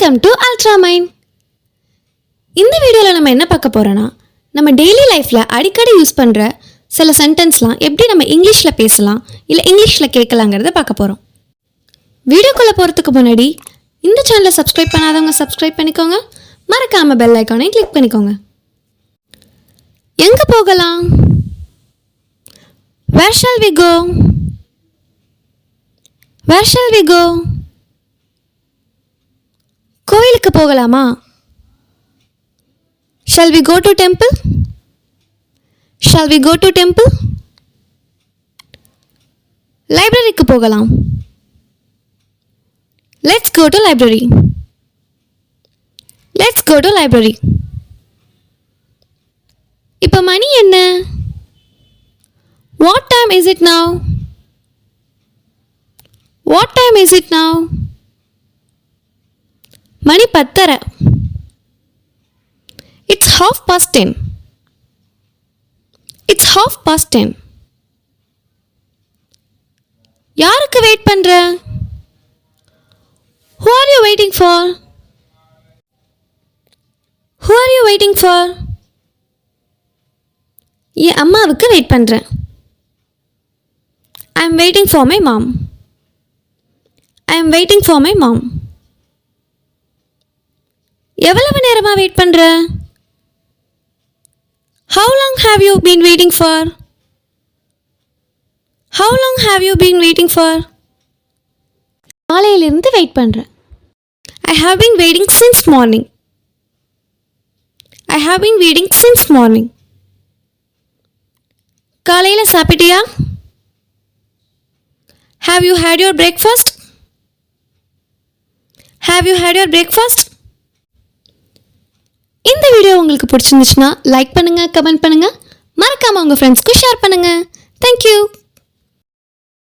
Welcome to Ultramind. இந்த வீடியோவில் நம்ம என்ன பார்க்க போகிறோன்னா, நம்ம டெய்லி லைஃப்பில் அடிக்கடி யூஸ் பண்ணுற சில சென்டென்ஸ்லாம் எப்படி நம்ம இங்கிலீஷில் பேசலாம் இல்லை இங்கிலீஷில் கேட்கலாங்கிறத பார்க்க போகிறோம். வீடியோக்குள்ளே போகிறதுக்கு முன்னாடி இந்த சேனலை சப்ஸ்கிரைப் பண்ணாதவங்க சப்ஸ்கிரைப் பண்ணிக்கோங்க, மறக்காமல் பெல் ஐக்கானையும் கிளிக் பண்ணிக்கோங்க. எங்கே போகலாம்? Where shall we go? Where shall we go? கோயிலுக்கு போகலாமா? Shall we go to temple? Shall we go to temple? லைப்ரரிக்கு போகலாம். Let's go to library. Let's go to library. இப்போ மணி என்ன? What time is it now? What time is it now? Money 10:30. It's 10:30. It's 10:30. யாருக்கு wait பண்ற? Who are you waiting for? Who are you waiting for? என் அம்மாவுக்கு wait பண்றேன். I'm waiting for my mom. I'm waiting for my mom. எவ்வளவு நேரமா wait பண்ற? How long have you been waiting for? How long have you been waiting for? காலையிலிருந்து wait பண்றேன். I have been waiting since morning. I have been waiting since morning. காலையில சாப்பிட்டியா? Have you had your breakfast? Have you had your breakfast? இந்த video உங்களுக்கு பிடிச்சிருந்துச்சுன்னா like பண்ணுங்க, comment பண்ணுங்க, மறக்காம உங்க ஃப்ரெண்ட்ஸ்க்கு ஷேர் பண்ணுங்க. Thank you.